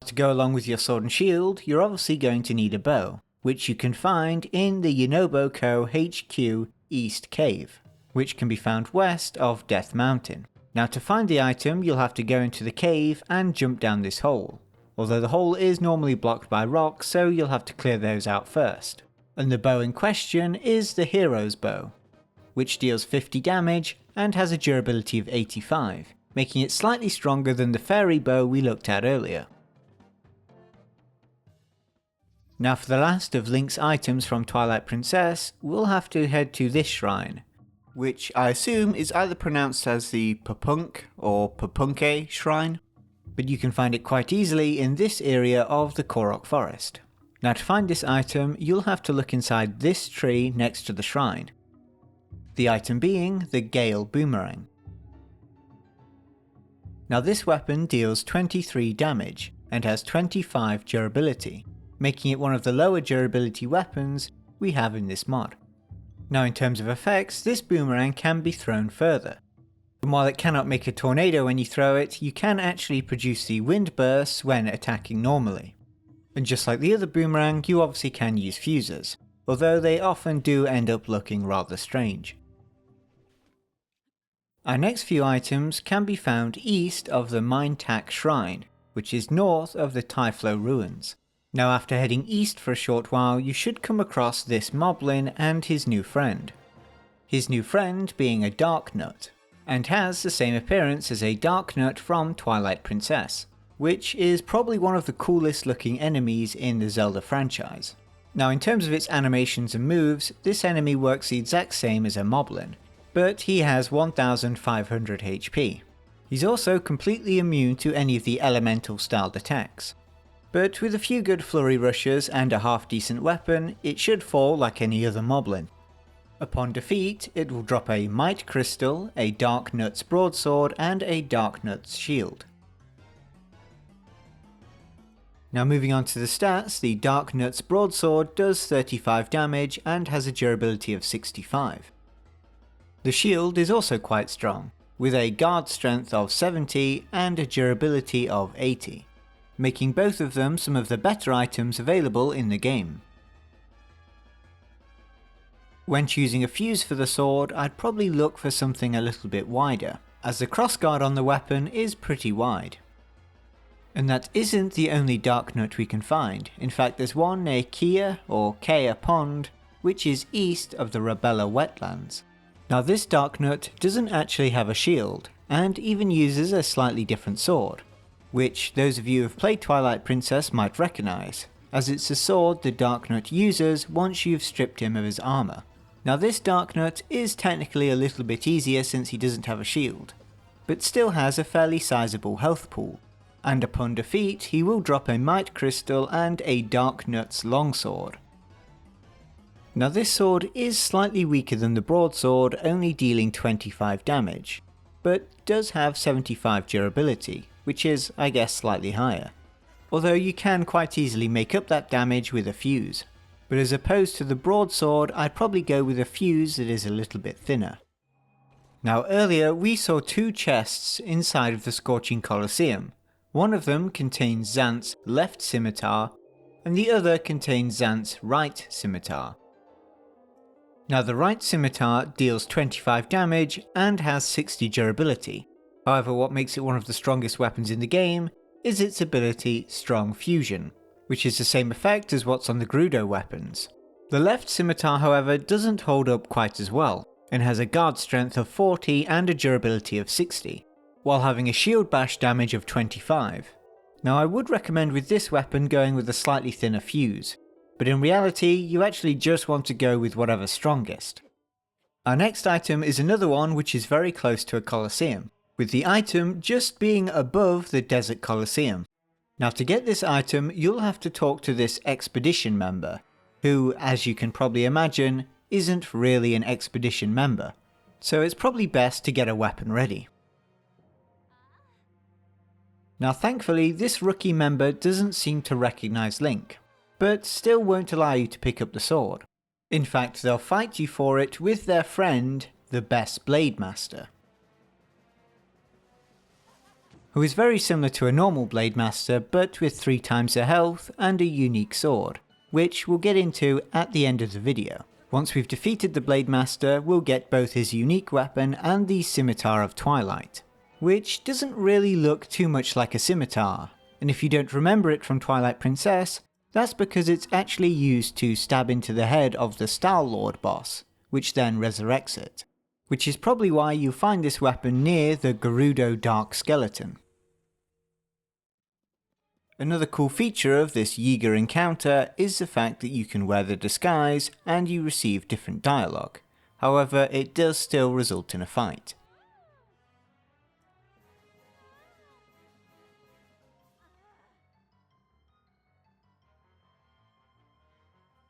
To go along with your sword and shield, you're obviously going to need a bow, which you can find in the Yunobo Co. HQ East Cave, which can be found west of Death Mountain. Now to find the item, you'll have to go into the cave and jump down this hole, although the hole is normally blocked by rocks, so you'll have to clear those out first. And the bow in question is the Hero's Bow, which deals 50 damage and has a durability of 85, making it slightly stronger than the Fairy Bow we looked at earlier. Now for the last of Link's items from Twilight Princess, we'll have to head to this shrine, which I assume is either pronounced as the Papunk or Papunke shrine, but you can find it quite easily in this area of the Korok Forest. Now to find this item, you'll have to look inside this tree next to the shrine, the item being the Gale Boomerang. Now this weapon deals 23 damage and has 25 durability, making it one of the lower durability weapons we have in this mod. Now in terms of effects, this boomerang can be thrown further. And while it cannot make a tornado when you throw it, you can actually produce the wind bursts when attacking normally. And just like the other boomerang, you obviously can use fuses, although they often do end up looking rather strange. Our next few items can be found east of the Mine Tak Shrine, which is north of the Typhlo Ruins. Now after heading east for a short while, you should come across this moblin and his new friend. His new friend being a Darknut, and has the same appearance as a Darknut from Twilight Princess, which is probably one of the coolest looking enemies in the Zelda franchise. Now in terms of its animations and moves, this enemy works the exact same as a moblin, but he has 1500 HP. He's also completely immune to any of the elemental styled attacks. But with a few good flurry rushes and a half decent weapon, it should fall like any other moblin. Upon defeat, it will drop a Might Crystal, a Darknut's Broadsword and a Darknut's Shield. Now moving on to the stats, the Darknut's Broadsword does 35 damage and has a durability of 65. The shield is also quite strong, with a guard strength of 70 and a durability of 80. Making both of them some of the better items available in the game. When choosing a fuse for the sword, I'd probably look for something a little bit wider, as the crossguard on the weapon is pretty wide. And that isn't the only Darknut we can find. In fact, there's one near Kia or Kea Pond, which is east of the Rabella wetlands. Now this Darknut doesn't actually have a shield, and even uses a slightly different sword, which those of you who have played Twilight Princess might recognise, as it's a sword the Darknut uses once you've stripped him of his armour. Now this Darknut is technically a little bit easier since he doesn't have a shield, but still has a fairly sizable health pool, and upon defeat he will drop a Might Crystal and a Darknut's Longsword. Now this sword is slightly weaker than the Broadsword, only dealing 25 damage, but does have 75 durability, which is, I guess, slightly higher. Although you can quite easily make up that damage with a fuse. But as opposed to the Broadsword, I'd probably go with a fuse that is a little bit thinner. Now earlier we saw two chests inside of the Scorching Colosseum. One of them contains Zant's left scimitar, and the other contains Zant's right scimitar. Now the right scimitar deals 25 damage and has 60 durability. However, what makes it one of the strongest weapons in the game is its ability Strong Fusion, which is the same effect as what's on the Gerudo weapons. The left scimitar, however, doesn't hold up quite as well, and has a guard strength of 40 and a durability of 60, while having a shield bash damage of 25. Now I would recommend with this weapon going with a slightly thinner fuse, but in reality you actually just want to go with whatever's strongest. Our next item is another one which is very close to a Colosseum, with the item just being above the Desert Colosseum. Now to get this item, you'll have to talk to this expedition member, who, as you can probably imagine, isn't really an expedition member, so it's probably best to get a weapon ready. Now thankfully, this rookie member doesn't seem to recognise Link, but still won't allow you to pick up the sword. In fact, they'll fight you for it with their friend, the Best Blade Master, who is very similar to a normal Blade Master but with 3 times the health and a unique sword, which we'll get into at the end of the video. Once we've defeated the Blade Master, we'll get both his unique weapon and the Scimitar of Twilight, which doesn't really look too much like a scimitar, and if you don't remember it from Twilight Princess, that's because it's actually used to stab into the head of the Star-Lord boss, which then resurrects it, which is probably why you find this weapon near the Gerudo Dark Skeleton. Another cool feature of this Yiga encounter is the fact that you can wear the disguise and you receive different dialogue, however it does still result in a fight.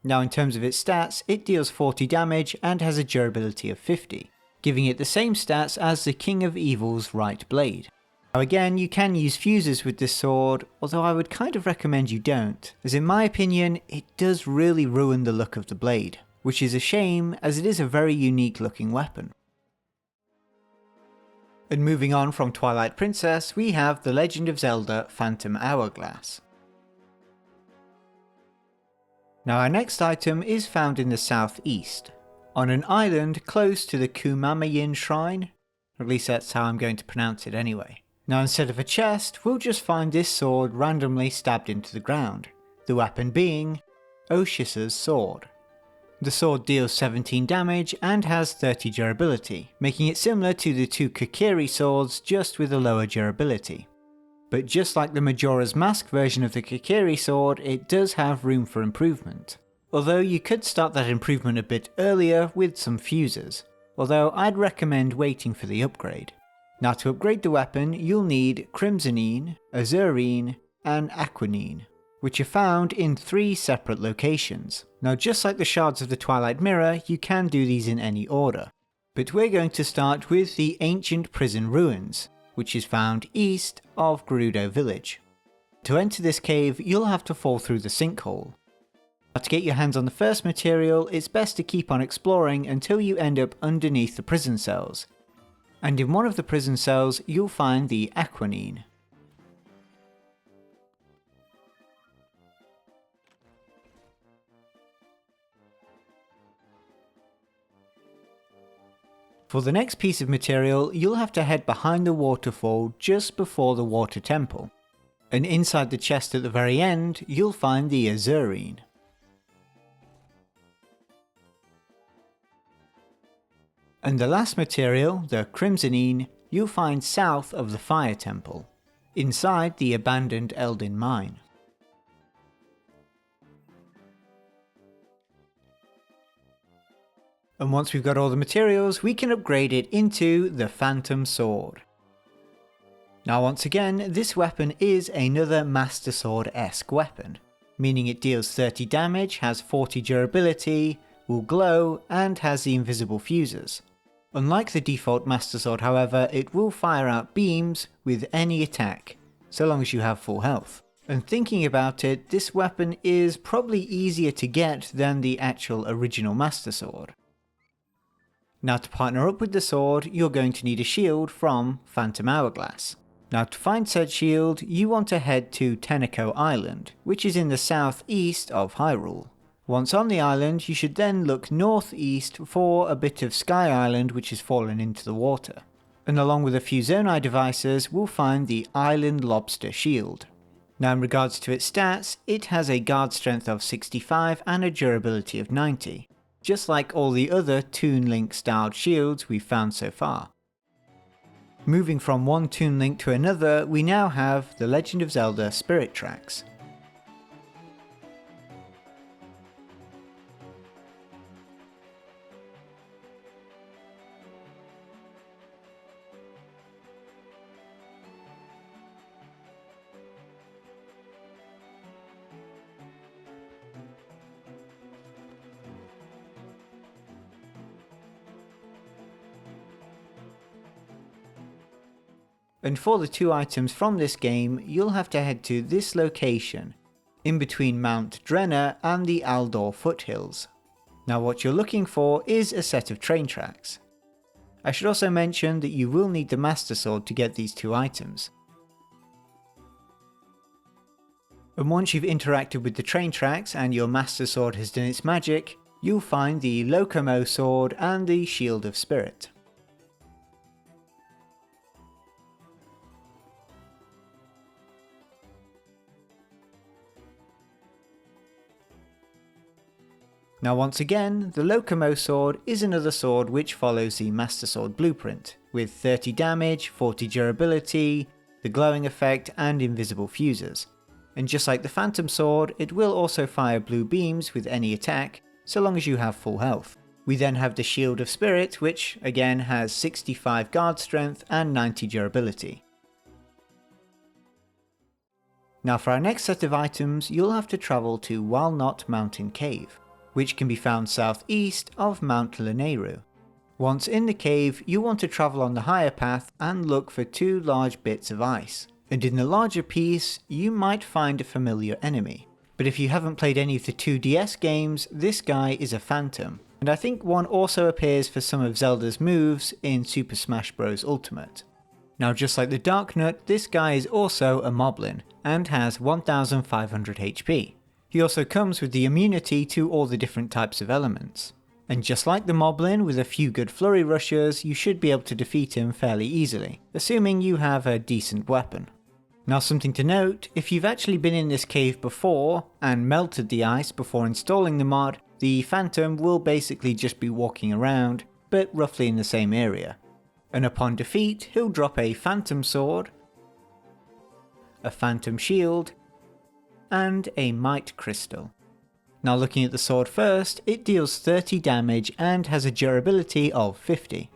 Now in terms of its stats, it deals 40 damage and has a durability of 50, giving it the same stats as the King of Evil's right blade. Now again, you can use fuses with this sword, although I would kind of recommend you don't, as in my opinion it does really ruin the look of the blade, which is a shame as it is a very unique looking weapon. And moving on from Twilight Princess, we have the Legend of Zelda Phantom Hourglass. Now our next item is found in the southeast, on an island close to the Kumamayin Shrine, or at least that's how I'm going to pronounce it anyway. Now instead of a chest, we'll just find this sword randomly stabbed into the ground, the weapon being Oshisa's sword. The sword deals 17 damage and has 30 durability, making it similar to the 2 Kokiri swords just with a lower durability. But just like the Majora's Mask version of the Kokiri sword, it does have room for improvement. Although you could start that improvement a bit earlier with some fuses, although I'd recommend waiting for the upgrade. Now to upgrade the weapon, you'll need Crimsonine, Azurine, and Aquanine, which are found in 3 separate locations. Now just like the shards of the Twilight Mirror, you can do these in any order, but we're going to start with the Ancient Prison Ruins, which is found east of Gerudo Village. To enter this cave, you'll have to fall through the sinkhole. Now to get your hands on the first material, it's best to keep on exploring until you end up underneath the prison cells, and in one of the prison cells you'll find the Aquanine. For the next piece of material, you'll have to head behind the waterfall just before the water temple, and inside the chest at the very end you'll find the Azurine. And the last material, the Crimsonine, you'll find south of the Fire Temple, inside the abandoned Eldin Mine. And once we've got all the materials, we can upgrade it into the Phantom Sword. Now once again, this weapon is another Master Sword-esque weapon, meaning it deals 30 damage, has 40 durability, will glow, and has the invisible fuses. Unlike the default Master Sword however, it will fire out beams with any attack, so long as you have full health. And thinking about it, this weapon is probably easier to get than the actual original Master Sword. Now to partner up with the sword, you're going to need a shield from Phantom Hourglass. Now to find said shield, you want to head to Tenako Island, which is in the southeast of Hyrule. Once on the island, you should then look northeast for a bit of Sky Island which has fallen into the water. And along with a few Zonai devices, we'll find the Island Lobster Shield. Now in regards to its stats, it has a guard strength of 65 and a durability of 90. Just like all the other Toon Link styled shields we've found so far. Moving from one Toon Link to another, we now have the Legend of Zelda Spirit Tracks. And for the 2 items from this game, you'll have to head to this location, in between Mount Drenna and the Aldor foothills. Now what you're looking for is a set of train tracks. I should also mention that you will need the Master Sword to get these two items. And once you've interacted with the train tracks and your Master Sword has done its magic, you'll find the Locomo Sword and the Shield of Spirit. Now once again, the Locomo Sword is another sword which follows the Master Sword blueprint, with 30 damage, 40 durability, the glowing effect and invisible fuses. And just like the Phantom Sword, it will also fire blue beams with any attack, so long as you have full health. We then have the Shield of Spirit, which again has 65 guard strength and 90 durability. Now for our next set of items, you'll have to travel to Walnut Mountain Cave, which can be found southeast of Mount Lanayru. Once in the cave, you want to travel on the higher path and look for two large bits of ice. And in the larger piece, you might find a familiar enemy. But if you haven't played any of the 2DS games, this guy is a phantom. And I think one also appears for some of Zelda's moves in Super Smash Bros. Ultimate. Now just like the Darknut, this guy is also a Moblin, and has 1500 HP. He also comes with the immunity to all the different types of elements. And just like the Moblin, with a few good flurry rushers, you should be able to defeat him fairly easily, assuming you have a decent weapon. Now something to note, if you've actually been in this cave before, and melted the ice before installing the mod, the Phantom will basically just be walking around, but roughly in the same area. And upon defeat, he'll drop a Phantom Sword, a Phantom Shield, and a Might Crystal. Now looking at the sword first, it deals 30 damage and has a durability of 50.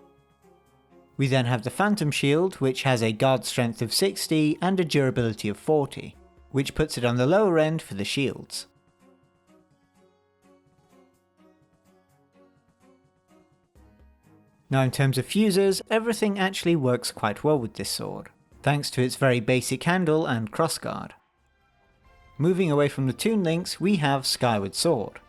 We then have the Phantom Shield, which has a guard strength of 60 and a durability of 40, which puts it on the lower end for the shields. Now in terms of fuses, everything actually works quite well with this sword, thanks to its very basic handle and crossguard. Moving away from the Toon Links, we have Skyward Sword.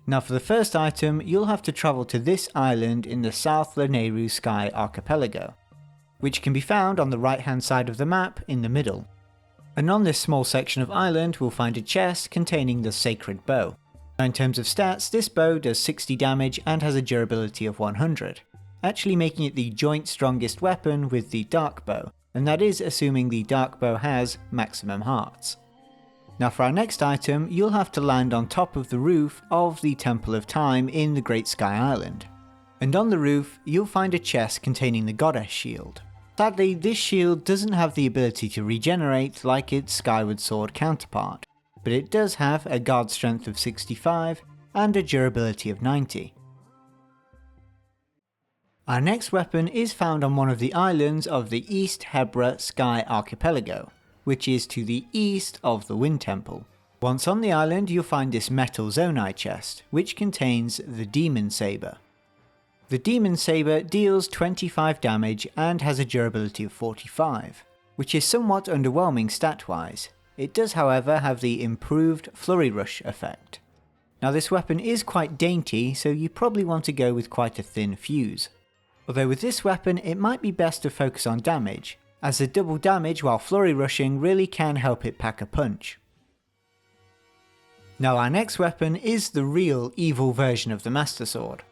Now for the first item, you'll have to travel to this island in the South Lanayru Sky Archipelago, which can be found on the right hand side of the map in the middle. And on this small section of island we'll find a chest containing the Sacred Bow. Now in terms of stats, this bow does 60 damage and has a durability of 100, actually making it the joint strongest weapon with the Dark Bow, and that is assuming the Dark Bow has maximum hearts. Now for our next item, you'll have to land on top of the roof of the Temple of Time in the Great Sky Island. And on the roof, you'll find a chest containing the Goddess Shield. Sadly, this shield doesn't have the ability to regenerate like its Skyward Sword counterpart, but it does have a guard strength of 65 and a durability of 90. Our next weapon is found on one of the islands of the East Hebra Sky Archipelago, which is to the east of the Wind Temple. Once on the island, you'll find this metal Zonai chest, which contains the Demon Saber. The Demon Saber deals 25 damage and has a durability of 45, which is somewhat underwhelming stat-wise. It does however have the improved Flurry Rush effect. Now this weapon is quite dainty, so you probably want to go with quite a thin fuse. Although with this weapon it might be best to focus on damage, as the double damage while flurry rushing really can help it pack a punch. Now our next weapon is the real evil version of the Master Sword,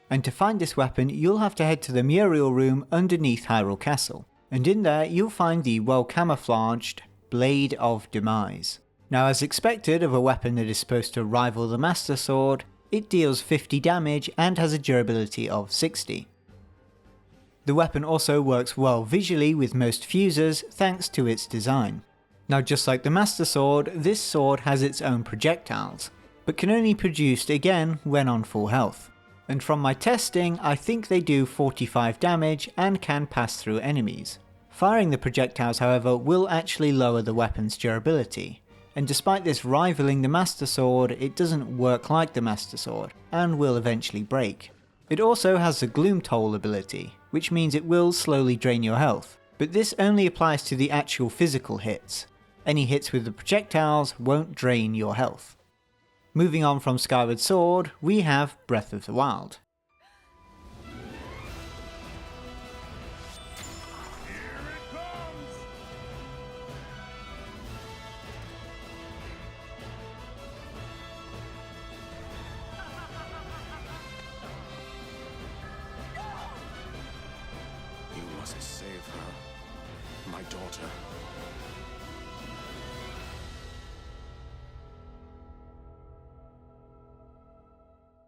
and to find this weapon you'll have to head to the Muriel room underneath Hyrule Castle, and in there you'll find the well camouflaged Blade of Demise. Now as expected of a weapon that is supposed to rival the Master Sword, it deals 50 damage and has a durability of 60. The weapon also works well visually with most fuses thanks to its design. Now just like the Master Sword, this sword has its own projectiles, but can only be produced again when on full health. And from my testing, I think they do 45 damage and can pass through enemies. Firing the projectiles however will actually lower the weapon's durability, and despite this rivaling the Master Sword, it doesn't work like the Master Sword, and will eventually break. It also has the Gloom Toll ability, which means it will slowly drain your health, but this only applies to the actual physical hits. Any hits with the projectiles won't drain your health. Moving on from Skyward Sword, we have Breath of the Wild.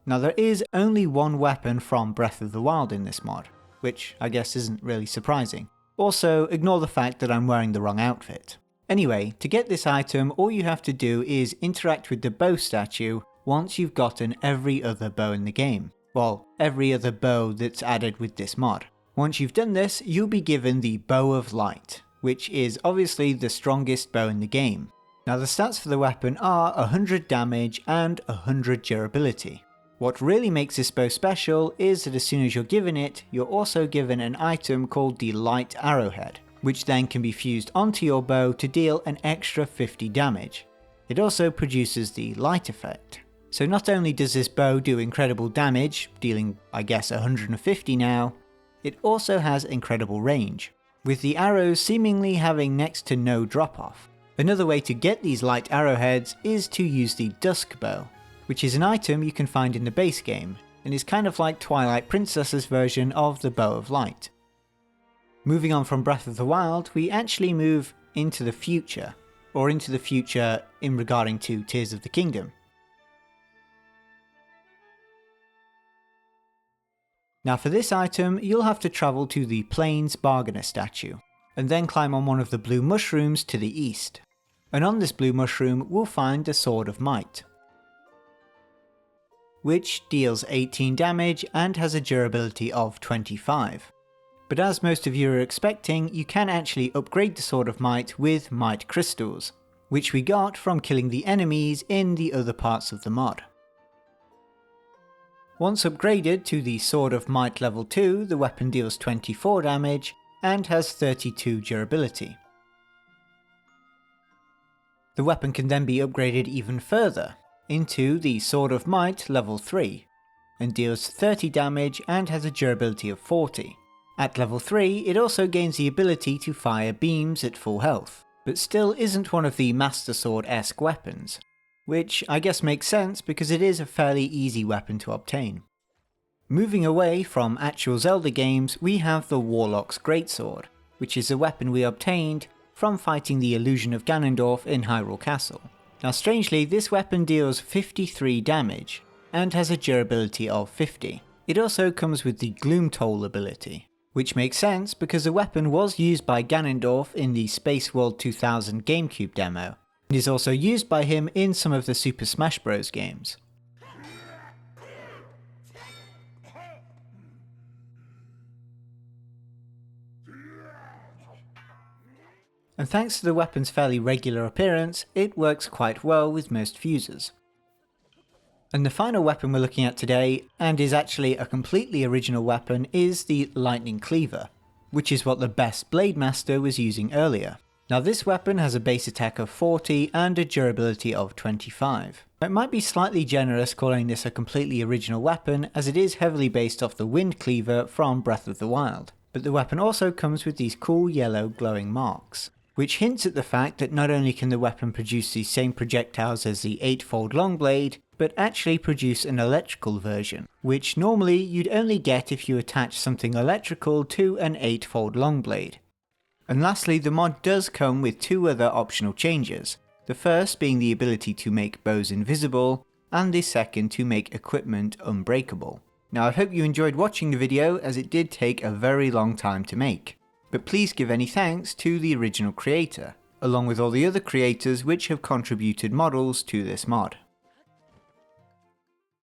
Now there is only one weapon from Breath of the Wild in this mod, which I guess isn't really surprising. Also, ignore the fact that I'm wearing the wrong outfit. Anyway, to get this item, all you have to do is interact with the bow statue once you've gotten every other bow in the game. Well, every other bow that's added with this mod. Once you've done this, you'll be given the Bow of Light, which is obviously the strongest bow in the game. Now the stats for the weapon are 100 damage and 100 durability. What really makes this bow special is that as soon as you're given it, you're also given an item called the Light Arrowhead, which then can be fused onto your bow to deal an extra 50 damage. It also produces the Light effect. So not only does this bow do incredible damage, dealing I guess 150 now, it also has incredible range, with the arrows seemingly having next to no drop off. Another way to get these light arrowheads is to use the Dusk bow, which is an item you can find in the base game, and is kind of like Twilight Princess's version of the Bow of Light. Moving on from Breath of the Wild, we actually move into the future, or into the future in regarding to Tears of the Kingdom. Now for this item, you'll have to travel to the Plains Bargainer statue, and then climb on one of the blue mushrooms to the east. And on this blue mushroom, we'll find the Sword of Might, which deals 18 damage and has a durability of 25. But as most of you are expecting, you can actually upgrade the Sword of Might with Might Crystals, which we got from killing the enemies in the other parts of the mod. Once upgraded to the Sword of Might level 2, the weapon deals 24 damage and has 32 durability. The weapon can then be upgraded even further, into the Sword of Might level 3, and deals 30 damage and has a durability of 40. At level 3, it also gains the ability to fire beams at full health, but still isn't one of the Master Sword-esque weapons, which I guess makes sense because it is a fairly easy weapon to obtain. Moving away from actual Zelda games, we have the Warlock's Greatsword, which is a weapon we obtained from fighting the Illusion of Ganondorf in Hyrule Castle. Now strangely, this weapon deals 53 damage, and has a durability of 50. It also comes with the Gloom Toll ability, which makes sense because the weapon was used by Ganondorf in the Space World 2000 GameCube demo, and is also used by him in some of the Super Smash Bros. Games. And thanks to the weapon's fairly regular appearance, it works quite well with most fusers. And the final weapon we're looking at today, and is actually a completely original weapon, is the Lightning Cleaver, which is what the best Blade Master was using earlier. Now this weapon has a base attack of 40 and a durability of 25. It might be slightly generous calling this a completely original weapon, as it is heavily based off the Wind Cleaver from Breath of the Wild, but the weapon also comes with these cool yellow glowing marks, which hints at the fact that not only can the weapon produce the same projectiles as the 8-fold long blade, but actually produce an electrical version, which normally you'd only get if you attach something electrical to an 8-fold long blade. And lastly, the mod does come with two other optional changes, the first being the ability to make bows invisible, and the second to make equipment unbreakable. Now I hope you enjoyed watching the video, as it did take a very long time to make. But please give any thanks to the original creator, along with all the other creators which have contributed models to this mod.